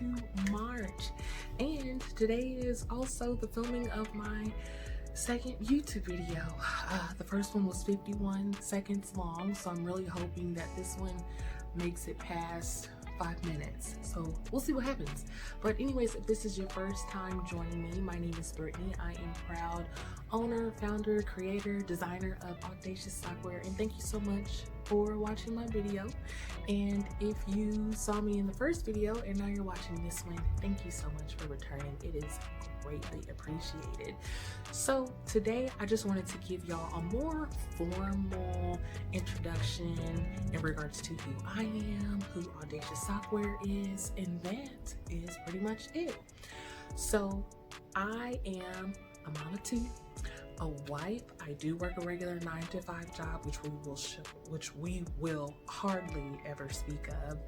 into March, and today is also the filming of my second YouTube video. The first one was 51 seconds long, so I'm really hoping that this one makes it past 5 minutes, so we'll see what happens. But anyways, if this is your first time joining me, my name is Brittany. I am proud owner, founder, creator, designer of Audacious software, and thank you so much for watching my video. And if you saw me in the first video and now you're watching this one, thank you so much for returning. It is greatly appreciated. So today I just wanted to give y'all a more formal introduction in regards to who I am, who Audacious software is, and that is pretty much it. So I am a mama too, a wife. I do work a regular 9-to-5 job, which we will hardly ever speak of,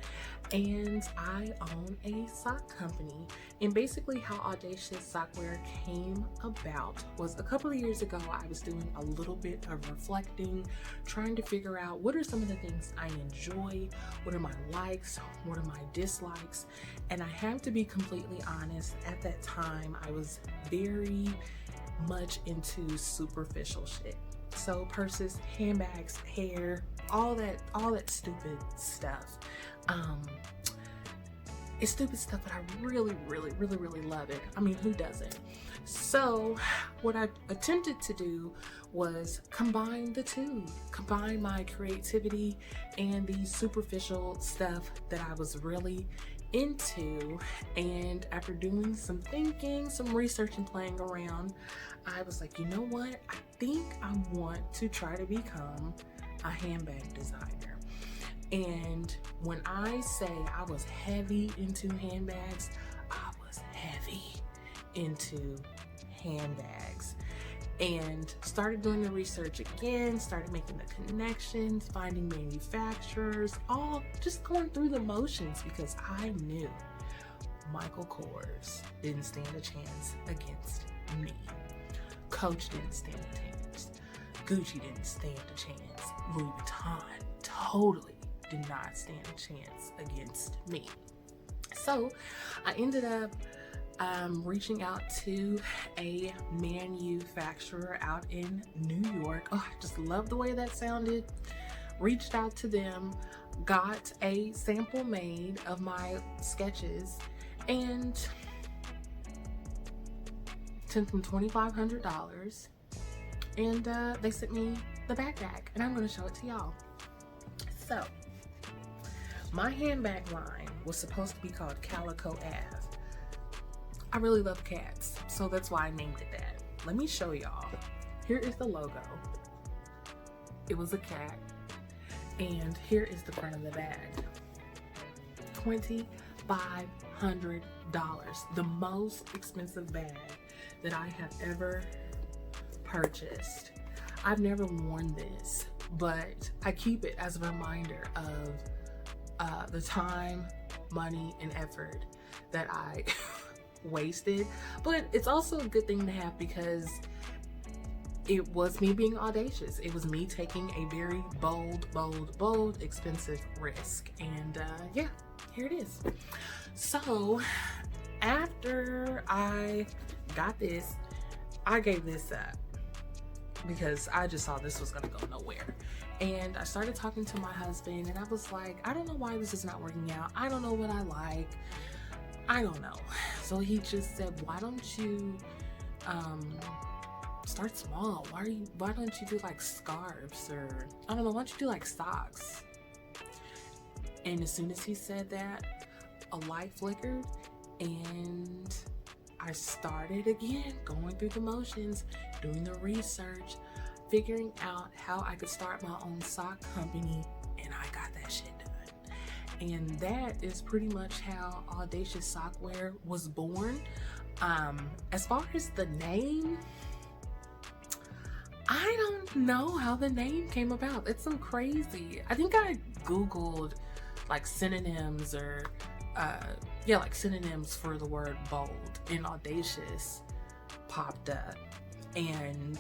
and I own a sock company. And basically how Audacious software came about was a couple of years ago. I was doing a little bit of reflecting, trying to figure out what are some of the things I enjoy, what are my likes, what are my dislikes. And I have to be completely honest, at that time I was very much into superficial shit. So purses, handbags, hair, all that stupid stuff. It's stupid stuff, but I really love it. I mean, who doesn't? So what I attempted to do was combine the two, combine my creativity and the superficial stuff that I was really into. And after doing some thinking, some research and playing around, I was like, you know what? I think I want to try to become a handbag designer. And when I say I was heavy into handbags, I was heavy into handbags. And started doing the research again, started making the connections, finding manufacturers, all just going through the motions, because I knew Michael Kors didn't stand a chance against me. Coach didn't stand a chance. Gucci didn't stand a chance. Louis Vuitton totally did not stand a chance against me. So I ended up reaching out to a manufacturer out in New York. Oh, I just love the way that sounded. Reached out to them, got a sample made of my sketches, and sent them $2,500. And they sent me the backpack, and I'm going to show it to y'all. So my handbag line was supposed to be called Calico Ave. I really love cats, so that's why I named it that. Let me show y'all. Here is the logo. It was a cat. And here is the front of the bag. $2,500. The most expensive bag that I have ever purchased. I've never worn this, but I keep it as a reminder of the time, money, and effort that I wasted. But it's also a good thing to have, because it was me being audacious. It was me taking a very bold, expensive risk. And yeah, here it is. So after I got this, I gave this up because I just saw this was gonna go nowhere. And I started talking to my husband, and I was like, I don't know why this is not working out. I don't know what I like. I don't know. So he just said, why don't you start small? Why don't you do like scarves, or I don't know, why don't you do like socks? And as soon as he said that, a light flickered, and I started again going through the motions, doing the research, figuring out how I could start my own sock company, and I got that shit done. And that is pretty much how Audacious software was born. As far as the name, I don't know how the name came about. It's so crazy. I think I Googled like synonyms, or like synonyms for the word bold, and Audacious popped up, and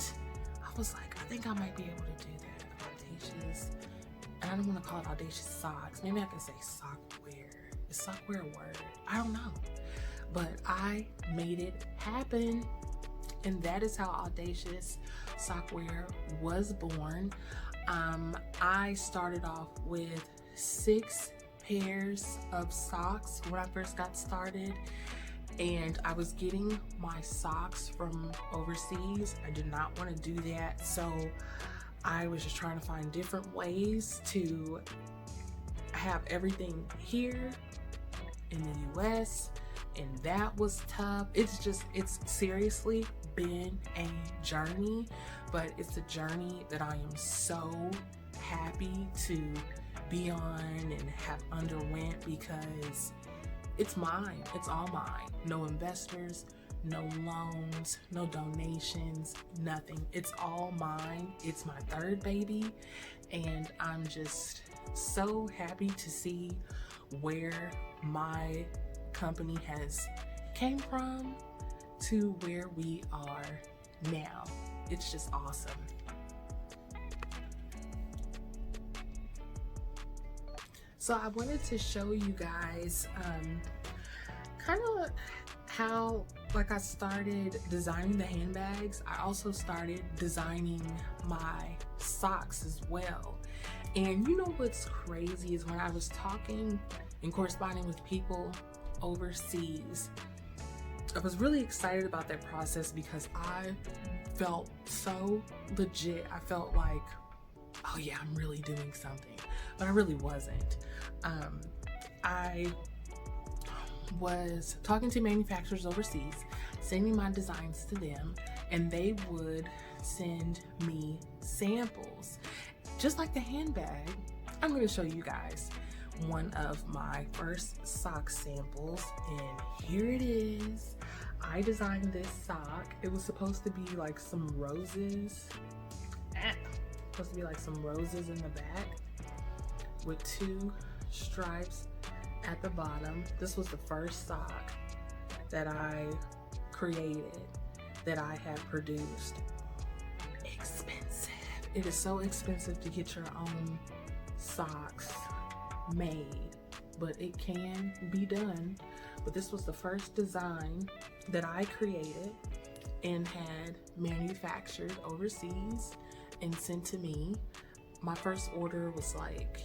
I was like, I think I might be able to do that. Audacious, and I don't want to call it Audacious socks. Maybe I can say sockware. Is sockware a word? I don't know. but I made it happen. And that is how Audacious Sockwear was born. I started off with 6 pairs of socks when I first got started, and I was getting my socks from overseas. I did not want to do that, so I was just trying to find different ways to have everything here in the US, and that was tough. It's seriously been a journey, but it's a journey that I am so happy to be on and have underwent, because it's mine. It's all mine. No investors, no loans, no donations, nothing. It's all mine. It's my third baby, and I'm just so happy to see where my company has came from to where we are now. It's just awesome. So I wanted to show you guys kind of how, like, I started designing the handbags. I also started designing my socks as well. And you know what's crazy is when I was talking and corresponding with people overseas, I was really excited about that process because I felt so legit. I felt like, oh yeah, I'm really doing something, but I really wasn't. I was talking to manufacturers overseas, sending my designs to them, and they would send me samples. Just like the handbag, I'm going to show you guys one of my first sock samples, and here it is. I designed this sock. It was supposed to be like some roses. Supposed to be like some roses in the back with 2 stripes at the bottom. This was the first sock that I created, that I had produced. Expensive. It is so expensive to get your own socks made, but it can be done. But this was the first design that I created and had manufactured overseas and sent to me. My first order was like,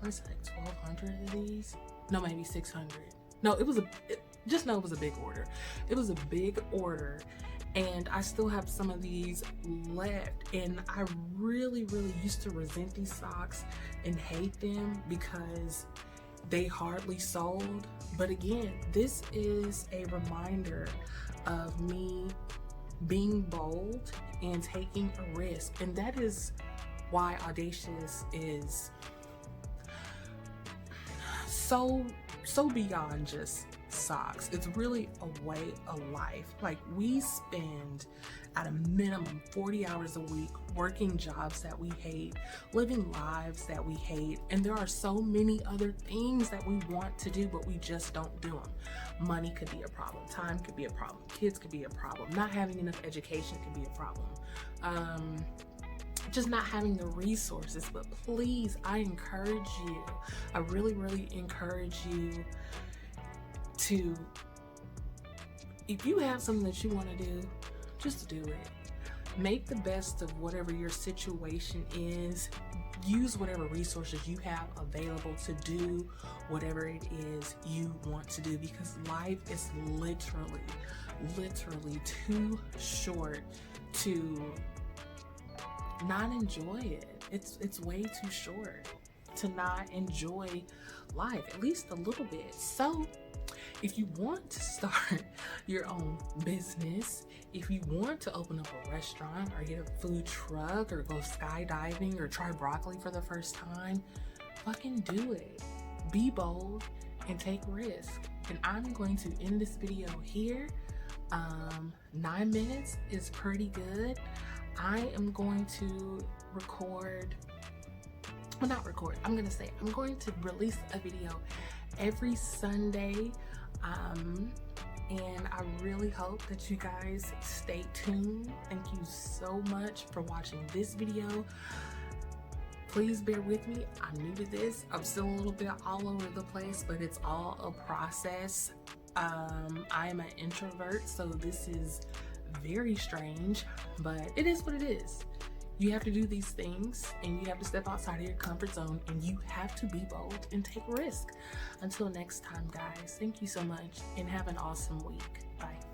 what is it, like 1,200 of these? No, maybe 600. No, it was a big order. It was a big order, and I still have some of these left, and I really used to resent these socks and hate them because they hardly sold. But again, this is a reminder of me being bold and taking a risk, and that is why Audacious is so beyond just socks. It's really a way of life. Like, we spend at a minimum 40 hours a week working jobs that we hate, living lives that we hate, and there are so many other things that we want to do, but we just don't do them. Money could be a problem, time could be a problem, kids could be a problem, not having enough education could be a problem, just not having the resources. But please, I encourage you, I really encourage you to, if you have something that you want to do, just do it. Make the best of whatever your situation is. Use whatever resources you have available to do whatever it is you want to do, because life is literally too short to not enjoy it. It's way too short to not enjoy life, at least a little bit. So if you want to start your own business, if you want to open up a restaurant or get a food truck or go skydiving or try broccoli for the first time, fucking do it. Be bold and take risk. And I'm going to end this video here. 9 minutes is pretty good. I am going to I'm going to release a video every Sunday. And I really hope that you guys stay tuned. Thank you so much for watching this video. Please bear with me. I'm new to this. I'm still a little bit all over the place, but it's all a process. I am an introvert, so this is very strange, but it is what it is. You have to do these things and you have to step outside of your comfort zone and you have to be bold and take risk. Until next time, guys, thank you so much and have an awesome week. Bye.